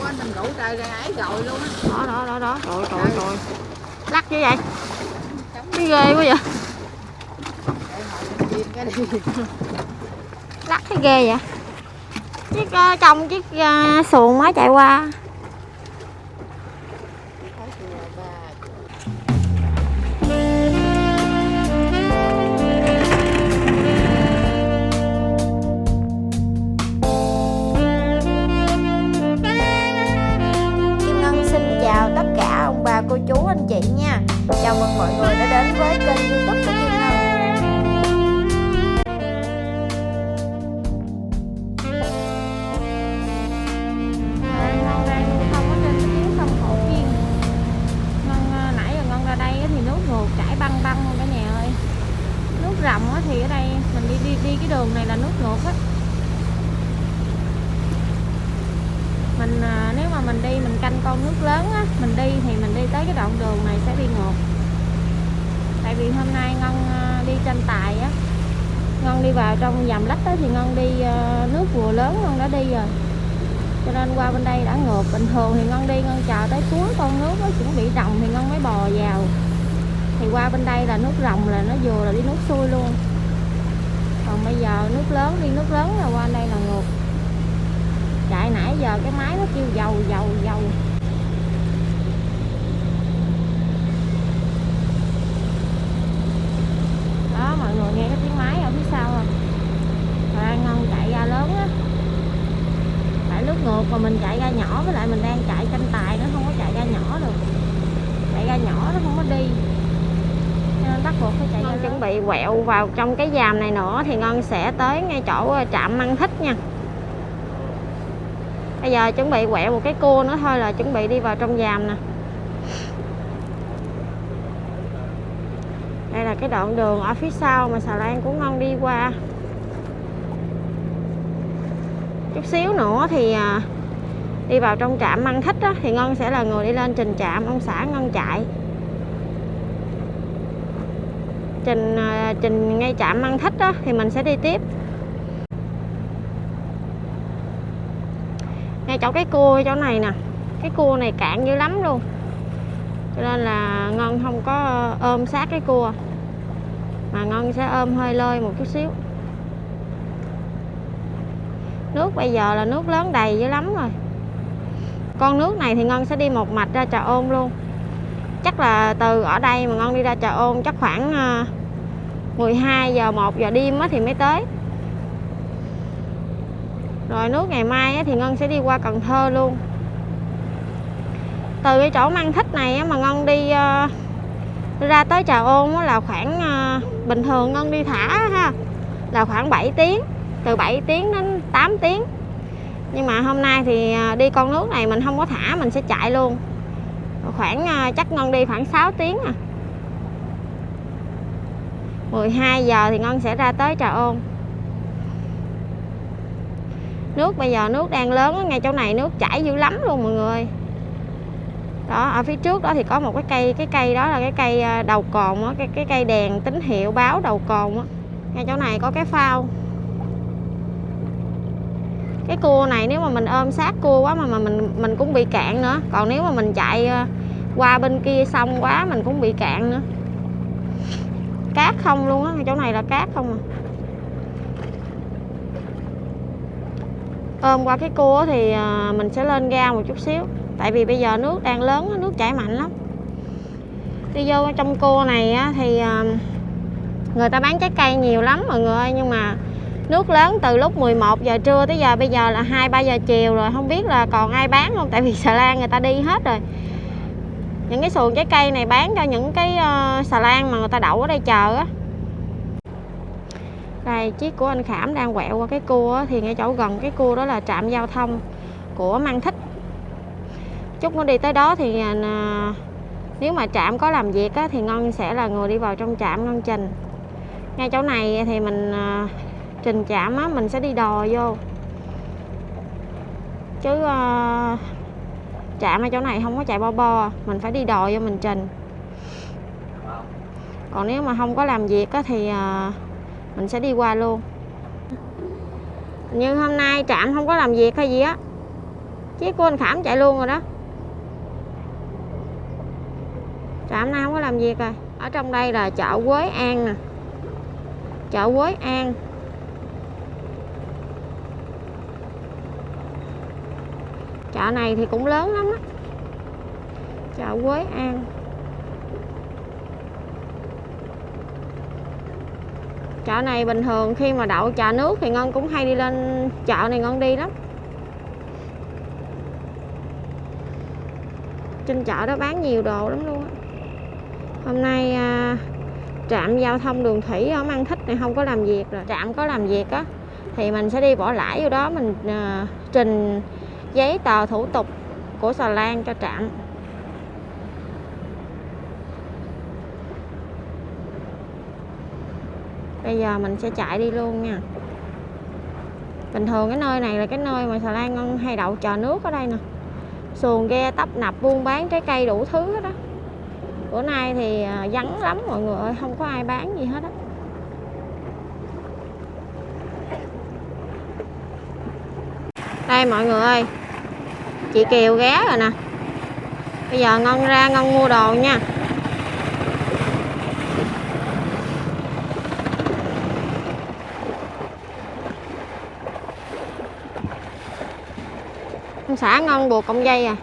anh mình ngủ trời ra ấy rồi luôn á. Đó. Trời. Lắc như vậy. Cái ghê quá vậy. Lắc cái ghê vậy. Chiếc trong chiếc xuồng mới chạy qua. Kim Ngân xin chào tất cả ông bà cô chú anh chị nha. Chào mừng mọi người đã đến với kênh YouTube của Kim Ngân. Ngân đang không có trên cái tuyến sông Cổ Chiên. Ngân nãy giờ Ngân ra đây thì nước ngược chảy băng băng luôn cả nhà ơi. Nước ròng thì ở đây mình đi cái đường này là nước ngược á. Mình nếu mà mình đi mình canh con nước lớn á, mình đi thì mình đi tới cái đoạn đường này sẽ đi ngược. Tại vì hôm nay Ngân đi tranh tài á, Ngân đi vào trong dầm lách á, thì Ngân đi nước vừa lớn Ngân đã đi rồi, cho nên qua bên đây đã ngược. Bình thường thì Ngân đi Ngân chờ tới cuối con nước nó chuẩn bị ròng thì Ngân mới bò vào, thì qua bên đây là nước ròng là nó vừa là đi nước xuôi luôn. Còn bây giờ nước lớn đi nước lớn là qua đây là ngược. Chạy nãy giờ cái máy nó kêu dầu. Đó, mọi người nghe cái tiếng máy ở phía sau không? Rồi Ngân chạy ra lớn á. Tại nước ngược mà mình chạy ra nhỏ, với lại mình đang chạy tranh tài nó không có chạy ra nhỏ được. Chạy ra nhỏ nó không có đi, cho nên bắt buộc phải chạy ra lớn. Chuẩn bị quẹo vào trong cái giàm này nữa thì Ngân sẽ tới ngay chỗ trạm Măng Thích nha. Bây giờ chuẩn bị quẹo một cái cua nữa thôi là chuẩn bị đi vào trong giàm nè. Đây là cái đoạn đường ở phía sau mà xà lan của Ngân đi qua. Chút xíu nữa thì đi vào trong trạm Măng Thích á, thì Ngân sẽ là người đi lên trình trạm ông xã Ngân chạy. Trình ngay trạm Măng Thích á, thì mình sẽ đi tiếp. Ngay chỗ cái cua chỗ này nè, cái cua này cạn dữ lắm luôn, cho nên là Ngân không có ôm sát cái cua, mà Ngân sẽ ôm hơi lơi một chút xíu. Nước bây giờ là nước lớn đầy dữ lắm rồi. Con nước này thì Ngân sẽ đi một mạch ra Chợ Ôn luôn. Chắc là từ ở đây mà Ngân đi ra Chợ Ôn chắc khoảng 12 giờ 1 giờ đêm thì mới tới. Rồi nước ngày mai thì Ngân sẽ đi qua Cần Thơ luôn. Từ cái chỗ Măng Thích này mà Ngân đi ra tới Chợ Ôn là khoảng bình thường Ngân đi thả ha là khoảng 7 tiếng, từ 7 tiếng đến 8 tiếng. Nhưng mà hôm nay thì đi con nước này mình không có thả, mình sẽ chạy luôn. Khoảng chắc Ngân đi khoảng 6 tiếng 12 giờ thì Ngân sẽ ra tới Chợ Ôn. Nước bây giờ nước đang lớn, ngay chỗ này nước chảy dữ lắm luôn mọi người. Đó, ở phía trước đó thì có một cái cây đó là cái cây đầu cồn á, cái cây đèn tín hiệu báo đầu cồn á. Ngay chỗ này có cái phao. Cái cua này nếu mà mình ôm sát cua quá mà mình cũng bị cạn nữa. Còn nếu mà mình chạy qua bên kia sông quá mình cũng bị cạn nữa. Cát không luôn á, chỗ này là cát không à. Ôm qua cái cua thì mình sẽ lên ga một chút xíu. Tại vì bây giờ nước đang lớn, nước chảy mạnh lắm. Đi vô trong cua này thì người ta bán trái cây nhiều lắm mọi người ơi. Nhưng mà nước lớn từ lúc 11 giờ trưa tới giờ, bây giờ là 2-3 giờ chiều rồi. Không biết là còn ai bán không, tại vì xà lan người ta đi hết rồi. Những cái xuồng trái cây này bán cho những cái xà lan mà người ta đậu ở đây chờ á. Đây, chiếc của anh Khảm đang quẹo qua cái cua thì ngay chỗ gần cái cua đó là trạm giao thông của Măng Thích. Chút nó đi tới đó thì nếu mà trạm có làm việc thì Ngân sẽ là người đi vào trong trạm Ngân trình. Ngay chỗ này thì mình trình trạm mình sẽ đi đò vô. Chứ trạm ở chỗ này không có chạy bo, mình phải đi đò vô mình trình. Còn nếu mà không có làm việc thì mình sẽ đi qua luôn. Như hôm nay trạm không có làm việc hay gì á, Chiếc của anh Khảm chạy luôn rồi đó. Trạm này không có làm việc rồi. Ở trong đây là chợ Quế An nè. Chợ Quế An. Chợ này thì cũng lớn lắm á. Chợ Quế An. Chợ này bình thường khi mà đậu trà nước thì Ngân cũng hay đi lên chợ này Ngân đi lắm. Trên chợ đó bán nhiều đồ lắm luôn á. Hôm nay trạm giao thông đường thủy ở Mang Thích này không có làm việc rồi. Trạm có làm việc á thì mình sẽ đi bỏ lãi vô đó, mình trình giấy tờ thủ tục của Xà Lan cho trạm. Bây giờ mình sẽ chạy đi luôn nha. Bình thường cái nơi này là cái nơi mà Xà Lan Ngân hay đậu chờ nước ở đây nè. Xuồng ghe tấp nập buôn bán trái cây đủ thứ hết đó. Bữa nay thì vắng lắm mọi người ơi, không có ai bán gì hết á. Đây mọi người ơi, chị Kiều ghé rồi nè. Bây giờ Ngân ra Ngân mua đồ nha. Ông xã Ngân buộc cọng dây à.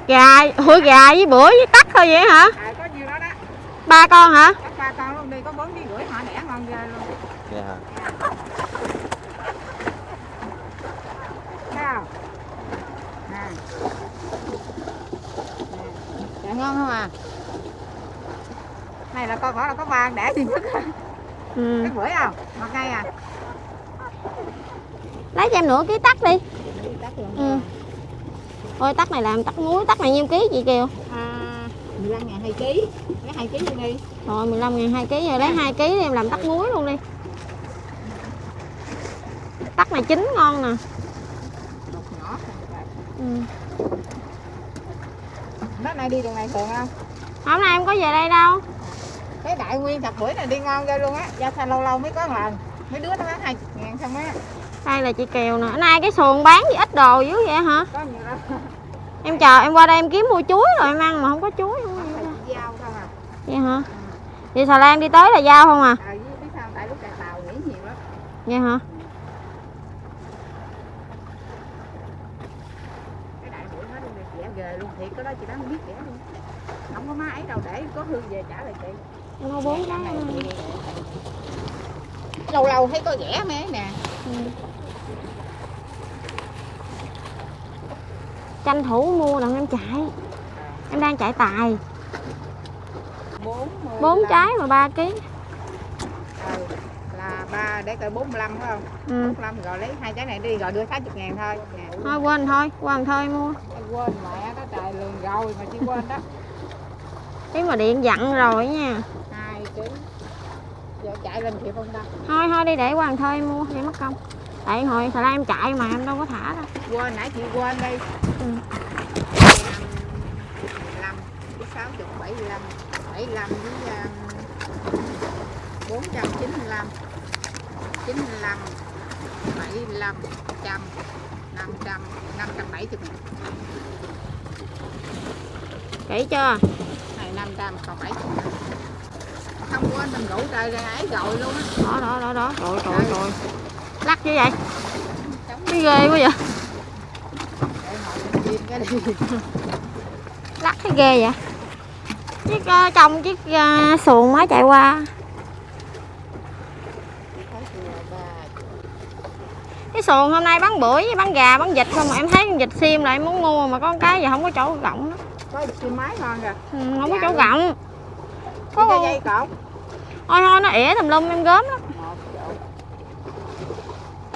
Gà, ủa gà với bữa với tắc thôi vậy hả? Có nhiêu đó đó. 3 con hả? Có 3 con luôn đi, có 4 kg rưỡi họ đẻ ngon ghê luôn. Dạ. Thấy không? Nè. Dạ ngon không à? Này là con gọi là có 3 đẻ gì nhất. Cái bưởi không? Ngọt ngay à? Lấy cho em nửa ký tắc đi. Tắc luôn. Ôi tắc này làm tắc muối, tắc này nhiêu ký chị Kiều? 15.000 2 kg. Lấy 2 kg luôn đi. Rồi 15.000 2 kg rồi, lấy 2 kg đi em làm tắc muối luôn đi. Tắc này chín ngon nè. Một nhỏ. Nó nay đi đường này thường không? Hôm nay em có về đây đâu. Cái đại nguyên thập bưởi này đi ngon ghê luôn á. Gia Thanh lâu lâu mới có lần. Mấy đứa nó bán 20.000 xong á. Đây là chị Kiều nè. Nay cái xuồng bán gì ít đồ dữ vậy hả? Có nhiều đâu. Em chờ em qua đây em kiếm mua chuối rồi em ăn mà không có chuối không. Giao không à. Vậy hả? Đi Xà Lan đi tới là giao không à? Với biết sao tại lúc chạy tàu nghỉ nhiều lắm. Vậy hả? Cái đại bưởi nó đi rẻ ghê luôn, thiệt cái đó chị bán không biết rẻ luôn. Không có má ấy đâu để có hương về trả lại chị. Em mua 4 cái này. Lâu lâu thấy có rẻ mấy nè. Tranh thủ mua đặng em chạy. Em đang chạy tài. 4 trái mà 3 kg. Là 3 để coi 45 phải không? 45 rồi lấy 2 trái này đi rồi đưa 60.000 thôi. Thôi quên thôi, quên thôi mua. Em quên mẹ đó trời lường rồi mà chị quên đó. Tí mà điện dặn rồi nha. 2 kg. Giờ chạy lên kịp không ta? Thôi đi để Hoàng thôi mua để mất công. Tại hồi Xà Lan em chạy mà em đâu có thả đâu. Quên nãy chị quên đi. 15, 60, 75, 75 với 495, 95, 75, 100, 500, 570 ngàn. Kỹ chưa? Này 500 còn 70 ngàn. Không quên mình rủ trời ra ấy rồi luôn á. Đó. Trời. Lắc chứ vậy? Cái ghê quá vậy? Để ngồi chim cái đi. Lắc thấy ghê vậy? Chiếc trong chiếc xuồng mới chạy qua. Cái xuồng hôm nay bán bưởi với bán gà bán vịt không mà em thấy con vịt xiêm lại muốn mua mà có con cái giờ không có chỗ rộng đó. Có xiêm máy ngon kìa. Không có chỗ rộng. Có cái dây cột. Thôi nó ỉa tùm lum em gớm lắm. 1 chục.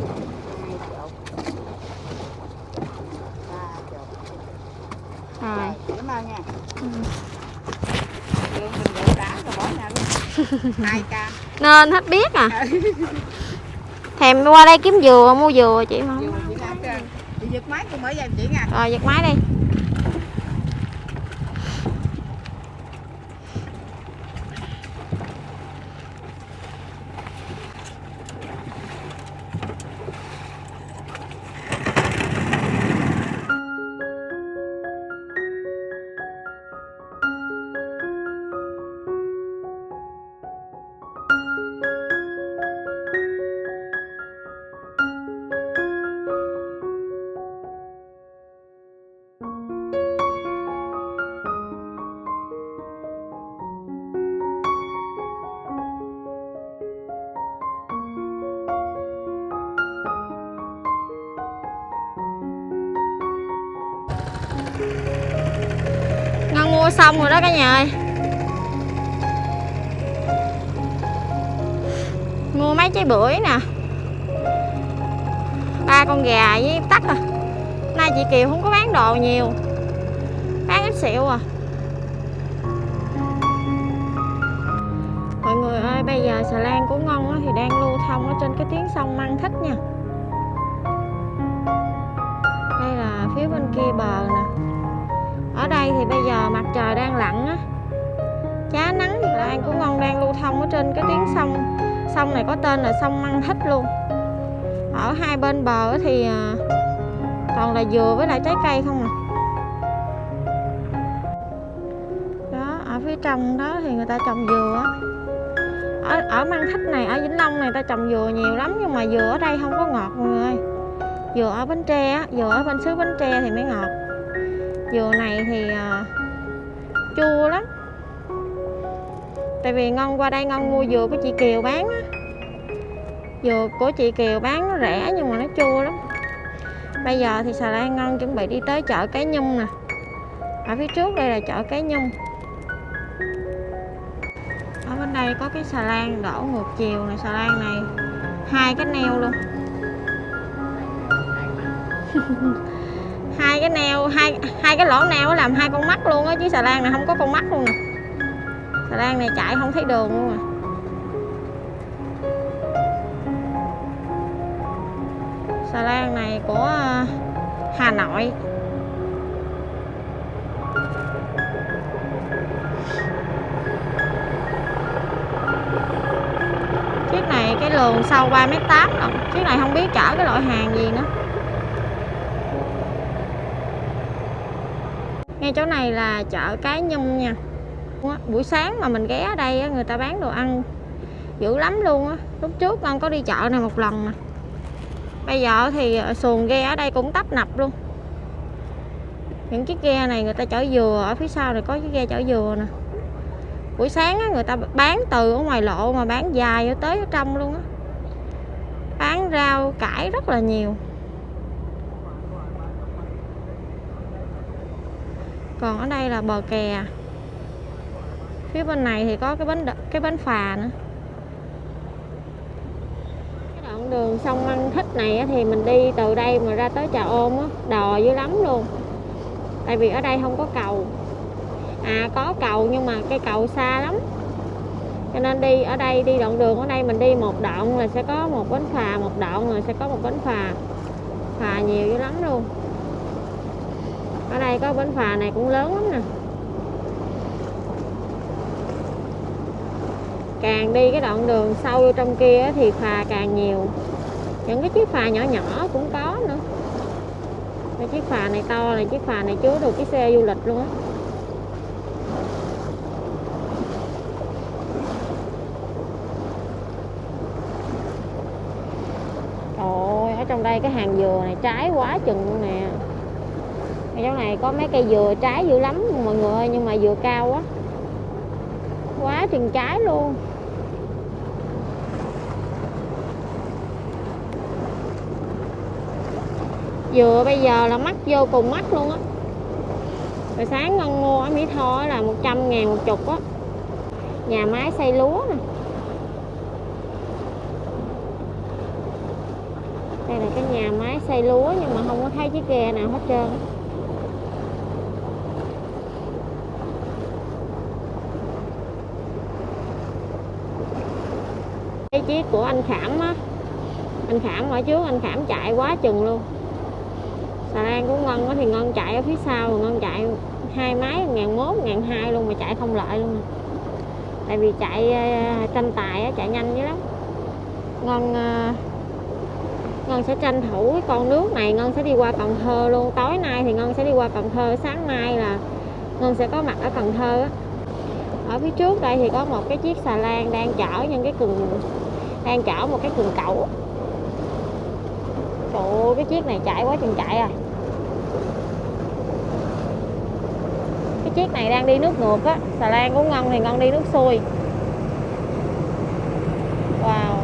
2 chục. 3 chục. Rồi. Cảm ơn nha. Mình rượu đã rồi bỏ nhà luôn. 2 cam. Nên hết biết à. Thèm qua đây kiếm dừa mua dừa chị mà. Chị giật máy tôi mở ra chị nha. Rồi giật máy đi. mua xong rồi đó cả nhà ơi. Mua mấy trái bưởi nè, 3 con gà với tắc à. Nay chị Kiều không có bán đồ nhiều, bán ít xịu à. Mọi người ơi, bây giờ xà lan của Ngân thì đang lưu thông ở trên cái tuyến sông Măng Thích nha. Đây là phía bên kia bờ nè. Ở đây thì bây giờ mặt trời đang lặn á, chá nắng. Xà lan của Ngân đang lưu thông ở trên cái tuyến sông. Sông này có tên là sông Măng Thích luôn. Ở hai bên bờ thì toàn là dừa với lại trái cây không à. Đó, ở phía trong đó thì người ta trồng dừa á. Ở Măng Thích này, ở Vĩnh Long này ta trồng dừa nhiều lắm, nhưng mà dừa ở đây không có ngọt mọi người ơi. Dừa ở Bến Tre á, dừa ở bên xứ Bến Tre thì mới ngọt. Dừa này thì chua lắm. Tại vì Ngân qua đây Ngân mua dừa của chị Kiều bán á. Dừa của chị Kiều bán nó rẻ nhưng mà nó chua lắm. Bây giờ thì xà lan Ngân chuẩn bị đi tới chợ Cái Nhung nè. Ở phía trước đây là chợ Cái Nhung. Ở bên đây có cái xà lan đổ ngược chiều này. Xà lan này 2 cái neo luôn. 2 cái neo, hai cái lỗ neo làm 2 con mắt luôn á, chứ xà lan này không có con mắt luôn nè. Xà lan này chạy không thấy đường luôn à. Xà lan này của Hà Nội. Chiếc này cái lường sâu 3,8 m lận. Chiếc này không biết chở cái loại hàng gì nữa. Ngay chỗ này là chợ Cái Nhung nha. Buổi sáng mà mình ghé ở đây người ta bán đồ ăn dữ lắm luôn á. Lúc trước con có đi chợ này một lần nè. Bây giờ thì xuồng ghe ở đây cũng tấp nập luôn. Những chiếc ghe này người ta chở dừa, ở phía sau này có chiếc ghe chở dừa nè. Buổi sáng á, người ta bán từ ở ngoài lộ mà bán dài ở tới ở trong luôn á. Bán rau cải rất là nhiều. Còn ở đây là bờ kè. Phía bên này thì có cái bến phà nữa. Cái đoạn đường sông Măng Thích này thì mình đi từ đây mà ra tới Trà Ôn á, đò dữ lắm luôn. Tại vì ở đây không có cầu. À có cầu nhưng mà cây cầu xa lắm. Cho nên đi ở đây, đi đoạn đường ở đây mình đi một đoạn là sẽ có một bến phà, một đoạn rồi sẽ có một bến phà. Phà nhiều dữ lắm luôn. Ở đây có bến phà này cũng lớn lắm nè. Càng đi cái đoạn đường sâu vô trong kia thì phà càng nhiều. Những cái chiếc phà nhỏ nhỏ cũng có nữa. Cái chiếc phà này to này, chiếc phà này chứa được cái xe du lịch luôn á. Trời ơi, ở trong đây cái hàng dừa này trái quá chừng luôn nè. Ở chỗ này có mấy cây dừa trái dữ lắm mọi người ơi, nhưng mà dừa cao quá. Quá chừng trái luôn. Dừa bây giờ là mắc vô cùng mắc luôn á. Rồi sáng Ngân mua ở Mỹ Tho là 100.000 một chục á. Nhà máy xay lúa nè. Đây là cái nhà máy xay lúa nhưng mà không có thấy chiếc ghe nào hết trơn. Cái chiếc của anh Khảm á. Anh Khảm ở trước, anh Khảm chạy quá chừng luôn. Xà lan của Ngân thì Ngân chạy ở phía sau, Ngân chạy 2 máy 1.100, 1.200 luôn mà chạy không lợi luôn. Tại vì chạy tranh tài chạy nhanh dữ lắm. Ngân sẽ tranh thủ cái con nước này, Ngân sẽ đi qua Cần Thơ luôn. Tối nay thì Ngân sẽ đi qua Cần Thơ, sáng mai là Ngân sẽ có mặt ở Cần Thơ á. Ở phía trước đây thì có một cái chiếc xà lan đang chở những cái một cái cần cẩu. Trời ơi, cái chiếc này chạy quá chừng chạy à. Cái chiếc này đang đi nước ngược á. Xà lan của Ngân thì Ngân đi nước xuôi. Wow.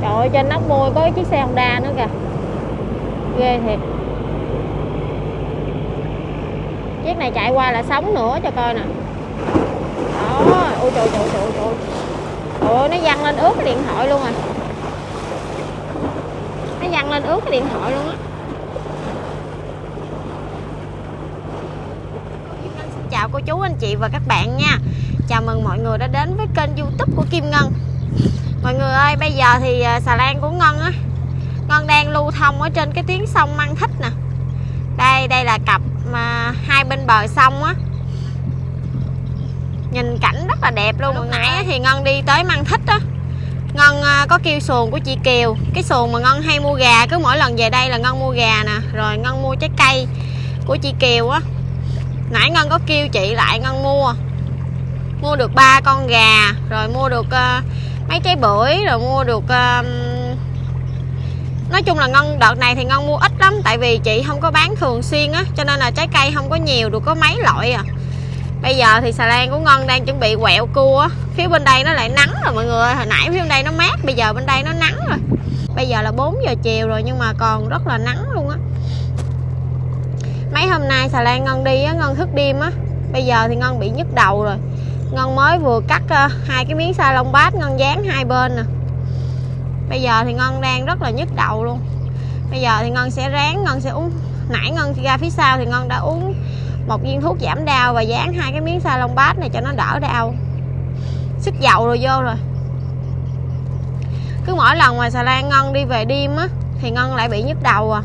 Trời ơi, trên nóc môi có cái chiếc xe Honda nữa kìa. Ghê thiệt. chiếc này chạy qua là sống nữa cho coi nè. Đó, ôi trời. Ôi, nó văng lên ướt cái điện thoại luôn à. Nó văng lên ướt cái điện thoại luôn á. Xin chào cô chú, anh chị và các bạn nha. Chào mừng mọi người đã đến với kênh YouTube của Kim Ngân. Mọi người ơi, bây giờ thì xà lan của Ngân á, Ngân đang lưu thông ở trên cái tuyến sông Măng Thích nè. Đây là cặp mà hai bên bờ sông á. Nhìn cảnh rất là đẹp luôn. Hồi nãy thì Ngân đi tới Măng Thích á, Ngân có kêu xuồng của chị Kiều. Cái xuồng mà Ngân hay mua gà, cứ mỗi lần về đây là Ngân mua gà nè. Rồi Ngân mua trái cây của chị Kiều á. Nãy Ngân có kêu chị lại, Ngân mua được 3 con gà. Rồi mua được mấy trái bưởi. Rồi mua được nói chung là Ngân đợt này thì Ngân mua ít lắm. Tại vì chị không có bán thường xuyên á, cho nên là trái cây không có nhiều, được có mấy loại à. Bây giờ thì xà lan của Ngân đang chuẩn bị quẹo cua á. Phía bên đây nó lại nắng rồi mọi người. Hồi nãy phía bên đây nó mát, bây giờ bên đây nó nắng rồi. Bây giờ là 4 giờ chiều rồi nhưng mà còn rất là nắng luôn á. Mấy hôm nay xà lan Ngân đi á, Ngân thức đêm á. Bây giờ thì Ngân bị nhức đầu rồi. Ngân mới vừa cắt 2 cái miếng sa lông bát, Ngân dán hai bên nè. Bây giờ thì Ngân đang rất là nhức đầu luôn. Bây giờ thì Ngân sẽ ráng, Ngân sẽ uống. Nãy Ngân ra phía sau thì Ngân đã uống một viên thuốc giảm đau và dán 2 cái miếng sa lông bát này cho nó đỡ đau. Sức dầu rồi vô rồi. Cứ mỗi lần mà xà lan Ngân đi về đêm á thì Ngân lại bị nhức đầu à.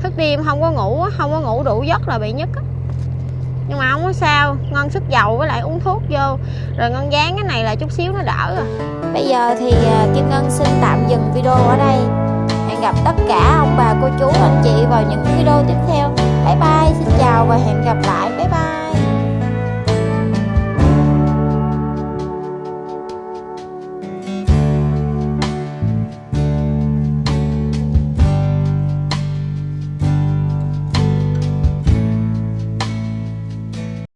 Thức đêm không có ngủ đủ giấc là bị nhức á. Nhưng mà không có sao, Ngân sức dầu với lại uống thuốc vô, rồi Ngân dán cái này lại chút xíu nó đỡ rồi. Bây giờ thì Kim Ngân xin tạm dừng video ở đây. Hẹn gặp tất cả ông bà cô chú anh chị vào những video tiếp theo. Bye bye, xin chào và hẹn gặp lại. Bye bye.